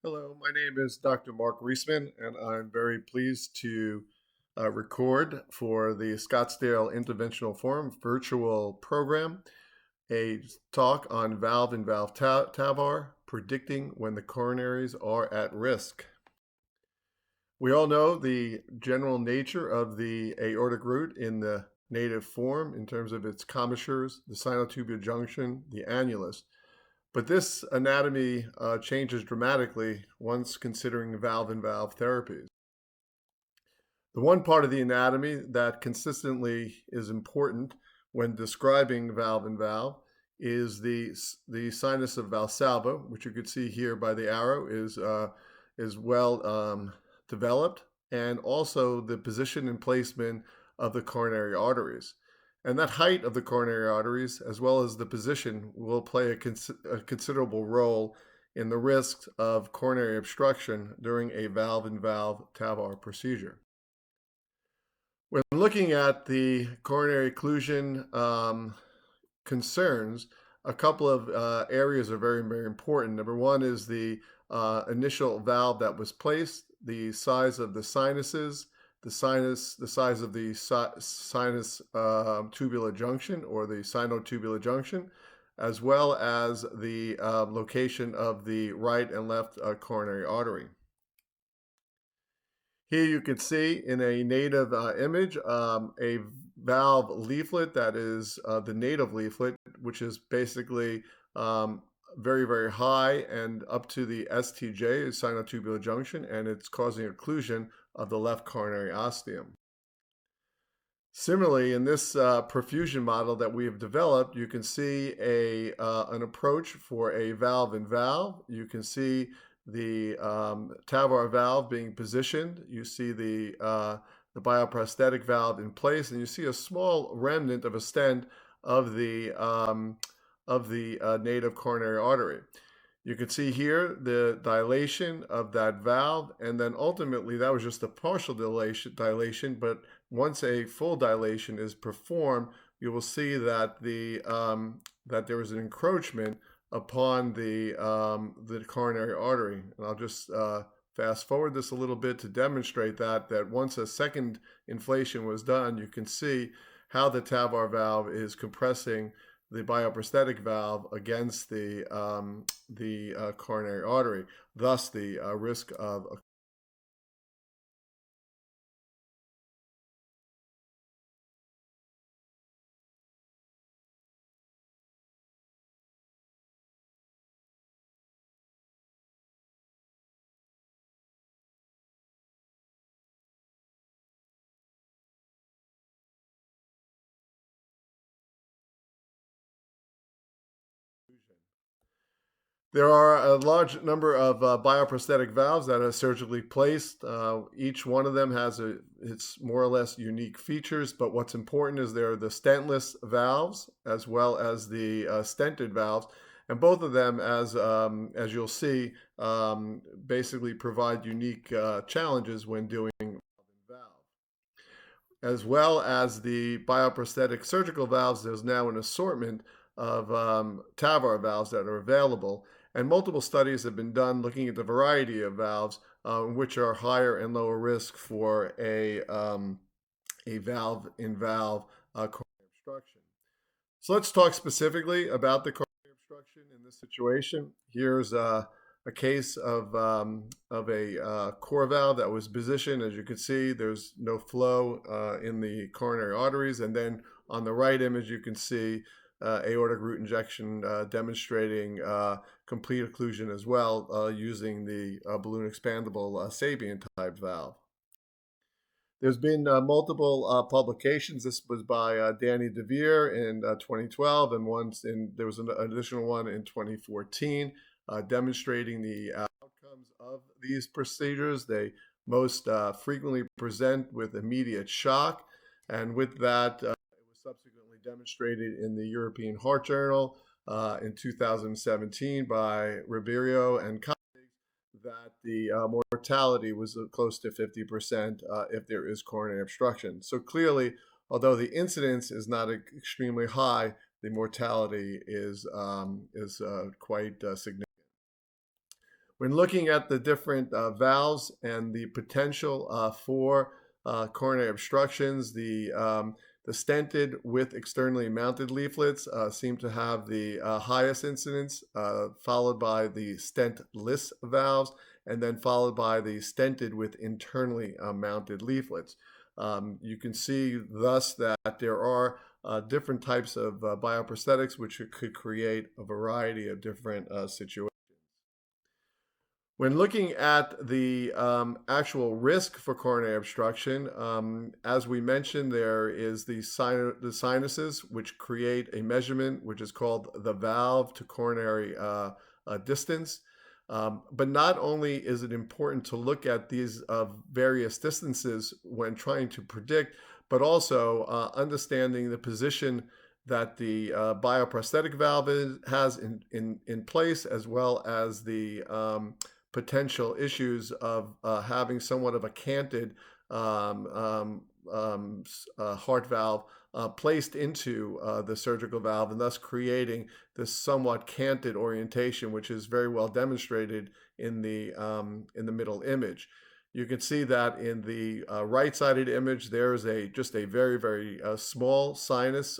Hello, my name is Dr. Mark Reisman, and I'm very pleased to record for the Scottsdale Interventional Forum virtual program a talk on valve and valve TAVR, predicting when the coronaries are at risk. We all know the general nature of the aortic root in the native form in terms of its commissures, the sinotubular junction, the annulus. But this anatomy changes dramatically once considering valve and valve therapies. The one part of the anatomy that consistently is important when describing valve and valve is the sinus of Valsalva, which you could see here by the arrow is well developed, and also the position and placement of the coronary arteries. And that height of the coronary arteries, as well as the position, will play a considerable role in the risk of coronary obstruction during a valve and valve TAVR procedure. When looking at the coronary occlusion concerns, a couple of areas are very, very important. Number one is the initial valve that was placed, the size of the sinuses, the size of the sinus tubular junction or the sinotubular junction, as well as the location of the right and left coronary artery. Here you can see in a native image a valve leaflet that is the native leaflet, which is basically very, very high and up to the STJ, sinotubular junction, and it's causing occlusion of the left coronary ostium. Similarly, in this perfusion model that we have developed, you can see an approach for a valve in valve. You can see the TAVR valve being positioned. You see the bioprosthetic valve in place, and you see a small remnant of a stent of the native coronary artery. You can see here the dilation of that valve, and then ultimately that was just a partial dilation, but once a full dilation is performed, you will see that that there is an encroachment upon the coronary artery. And I'll just fast forward this a little bit to demonstrate that once a second inflation was done, you can see how the TAVR valve is compressing the bioprosthetic valve against the coronary artery, thus the risk of occlusion. There are a large number of bioprosthetic valves that are surgically placed. Each one of them has its more or less unique features, but what's important is there are the stentless valves as well as the stented valves, and both of them, as you'll see, basically provide unique challenges when doing valve. As well as the bioprosthetic surgical valves, there's now an assortment of TAVR valves that are available. And multiple studies have been done looking at the variety of valves, which are higher and lower risk for a valve in valve coronary obstruction. So let's talk specifically about the coronary obstruction in this situation. Here's a case of a core valve that was positioned. As you can see, there's no flow in the coronary arteries. And then on the right image, you can see aortic root injection demonstrating complete occlusion as well using the balloon expandable Sabian type valve. There's been multiple publications. This was by Danny DeVere in 2012, and there was an additional one in 2014 demonstrating the outcomes of these procedures. They most frequently present with immediate shock, and with that, it was subsequently demonstrated in the European Heart Journal in 2017 by Ribeiro and colleagues that the mortality was close to 50% if there is coronary obstruction. So clearly, although the incidence is not extremely high, the mortality is quite significant. When looking at the different valves and the potential for coronary obstructions, the stented with externally mounted leaflets seem to have the highest incidence, followed by the stentless valves, and then followed by the stented with internally mounted leaflets. You can see thus that there are different types of bioprosthetics which could create a variety of different situations. When looking at the actual risk for coronary obstruction, as we mentioned, there is the sinuses, which create a measurement which is called the valve to coronary distance. But not only is it important to look at these various distances when trying to predict, but also understanding the position that the bioprosthetic valve has in place, as well as the potential issues of having somewhat of a canted heart valve placed into the surgical valve, and thus creating this somewhat canted orientation, which is very well demonstrated in the middle image. You can see that in the right-sided image, there's just a very, very small sinus,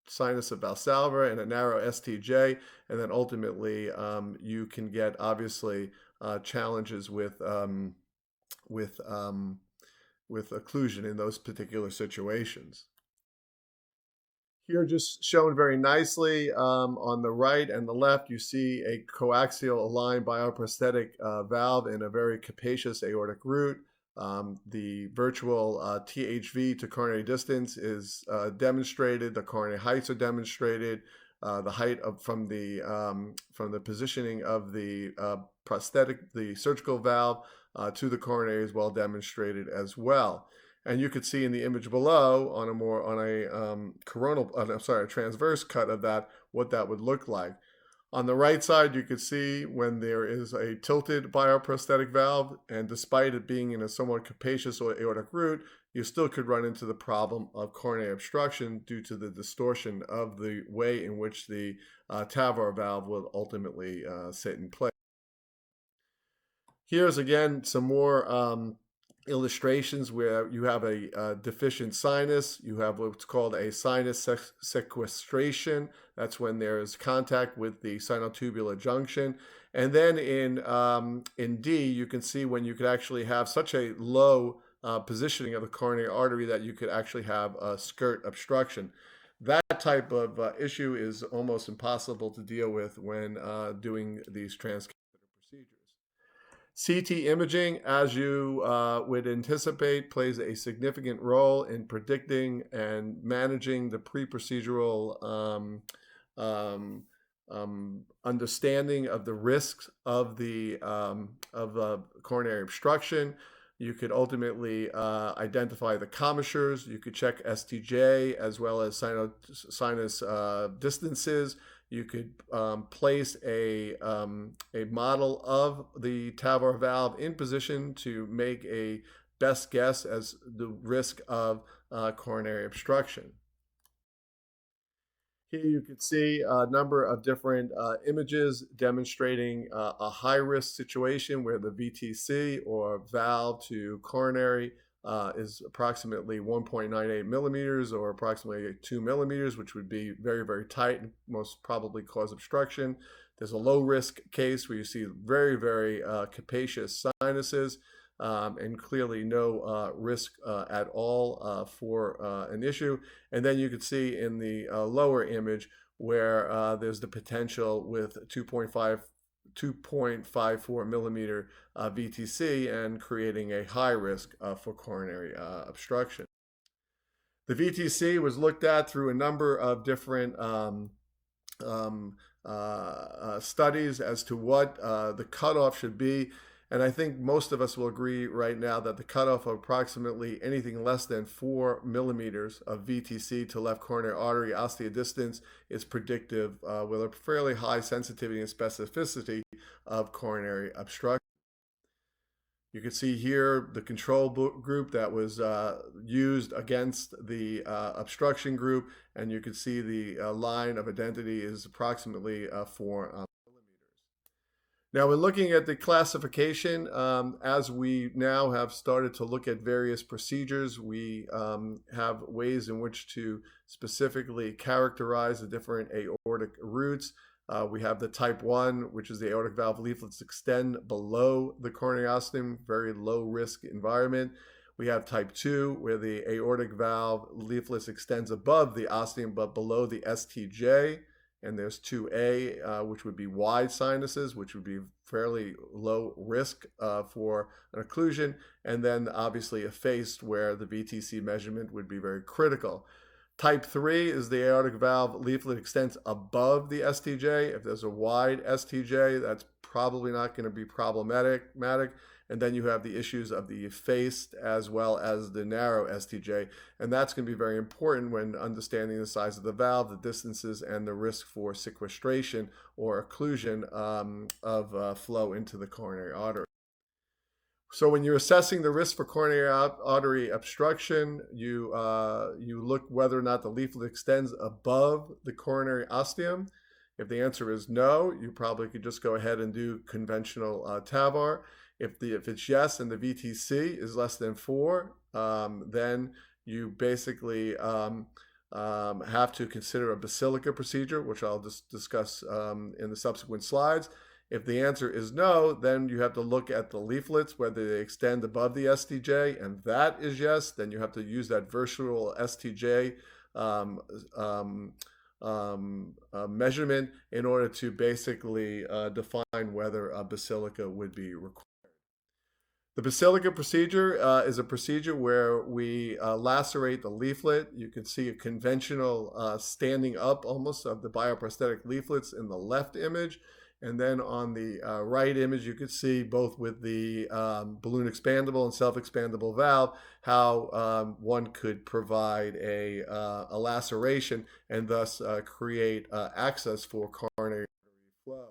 sinus of Valsalva, and a narrow STJ, and then ultimately you can get obviously challenges with occlusion in those particular situations. Here, just shown very nicely on the right and the left, you see a coaxial aligned bioprosthetic valve in a very capacious aortic root. The virtual THV to coronary distance is demonstrated. The coronary heights are demonstrated. The height from the positioning of the the surgical valve to the coronary is well demonstrated as well. And you could see in the image below on a transverse cut of that, what that would look like. On the right side, you could see when there is a tilted bioprosthetic valve, and despite it being in a somewhat capacious aortic root, you still could run into the problem of coronary obstruction due to the distortion of the way in which the TAVR valve will ultimately sit in place. Here's again some more illustrations where you have a deficient sinus. You have what's called a sinus sequestration. That's when there is contact with the sinotubular junction. And then in D, you can see when you could actually have such a low positioning of the coronary artery that you could actually have a skirt obstruction. That type of issue is almost impossible to deal with when doing these transcatheter procedures. CT imaging, as you would anticipate, plays a significant role in predicting and managing the pre-procedural understanding of the risks of the coronary obstruction. You could ultimately identify the commissures. You could check STJ as well as sinus distances. You could place a model of the TAVR valve in position to make a best guess as the risk of coronary obstruction. Here you can see a number of different images demonstrating a high-risk situation where the VTC, or valve to coronary, is approximately 1.98 millimeters, or approximately 2 millimeters, which would be very, very tight and most probably cause obstruction. There's a low-risk case where you see very, very capacious sinuses, and clearly no risk at all for an issue. And then you can see in the lower image where there's the potential with 2.54 millimeter VTC and creating a high risk for coronary obstruction. The VTC was looked at through a number of different studies as to what the cutoff should be. And I think most of us will agree right now that the cutoff of approximately anything less than 4 millimeters of VTC to left coronary artery osteodistance is predictive with a fairly high sensitivity and specificity of coronary obstruction. You can see here the control group that was used against the obstruction group, and you can see the line of identity is approximately 4 millimeters. Now, in looking at the classification, as we now have started to look at various procedures, we have ways in which to specifically characterize the different aortic routes. We have the type 1, which is the aortic valve leaflets extend below the coronary ostium, very low risk environment. We have type 2, where the aortic valve leaflets extends above the ostium but below the STJ. And there's 2A, which would be wide sinuses, which would be fairly low risk for an occlusion. And then obviously effaced, where the VTC measurement would be very critical. Type 3 is the aortic valve leaflet extends above the STJ. If there's a wide STJ, that's probably not going to be problematic. And then you have the issues of the effaced as well as the narrow STJ. And that's going to be very important when understanding the size of the valve, the distances, and the risk for sequestration or occlusion of flow into the coronary artery. So when you're assessing the risk for coronary artery obstruction, you look whether or not the leaflet extends above the coronary ostium. If the answer is no, you probably could just go ahead and do conventional TAVR. If it's yes and the VTC is less than 4, then you basically have to consider a basilica procedure, which I'll just discuss in the subsequent slides. If the answer is no, then you have to look at the leaflets, whether they extend above the STJ, and that is yes. Then you have to use that virtual STJ measurement in order to basically define whether a basilica would be required. The basilica procedure is a procedure where we lacerate the leaflet. You can see a conventional standing up almost of the bioprosthetic leaflets in the left image. And then on the right image, you can see both with the balloon expandable and self-expandable valve, how one could provide a laceration and thus create access for coronary flow.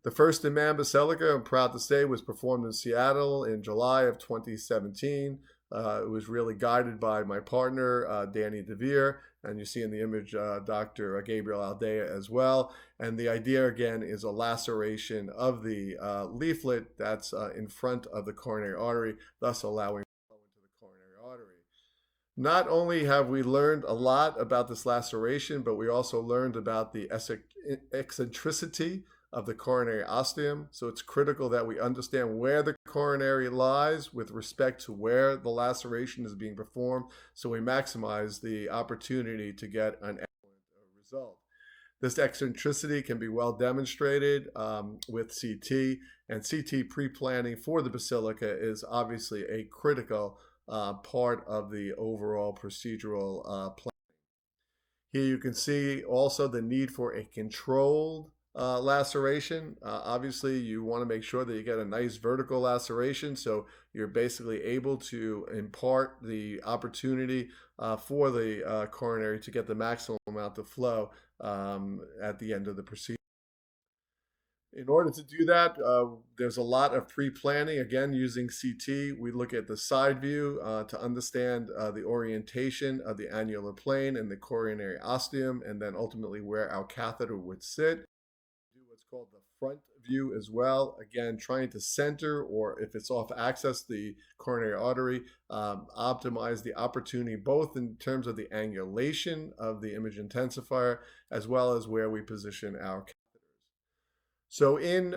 The first in-man basilica, I'm proud to say, was performed in Seattle in July of 2017. It was really guided by my partner, Danny DeVere, and you see in the image Dr. Gabriel Aldea as well. And the idea, again, is a laceration of the leaflet that's in front of the coronary artery, thus allowing flow into the coronary artery. Not only have we learned a lot about this laceration, but we also learned about the eccentricity of the coronary ostium. So it's critical that we understand where the coronary lies with respect to where the laceration is being performed, so we maximize the opportunity to get an excellent result. This eccentricity can be well demonstrated with CT, and CT pre-planning for the basilica is obviously a critical part of the overall procedural planning. Here you can see also the need for a controlled laceration. Obviously, you want to make sure that you get a nice vertical laceration, so you're basically able to impart the opportunity for the coronary to get the maximum amount of flow at the end of the procedure. In order to do that, there's a lot of pre-planning. Again, using CT, we look at the side view to understand the orientation of the annular plane and the coronary ostium, and then ultimately where our catheter would sit. Do what's called the front view as well. Again, trying to center, or if it's off axis, the coronary artery, optimize the opportunity both in terms of the angulation of the image intensifier as well as where we position our catheters. So in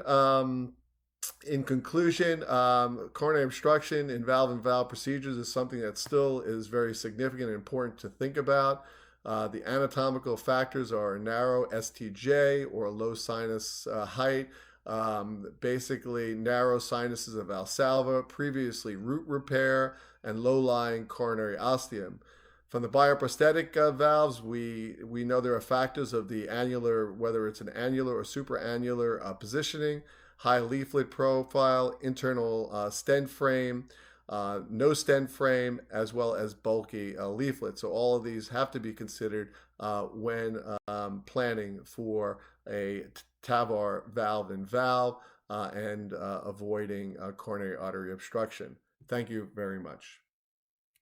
conclusion, coronary obstruction in valve-in-valve procedures is something that still is very significant and important to think about. The anatomical factors are narrow STJ or low sinus height, basically narrow sinuses of Valsalva, previously root repair, and low-lying coronary ostium. From the bioprosthetic valves, we know there are factors of the annular, whether it's an annular or supraannular positioning, high leaflet profile, internal stent frame, no stent frame, as well as bulky leaflet. So all of these have to be considered when planning for a TAVR valve-in-valve and avoiding coronary artery obstruction. Thank you very much.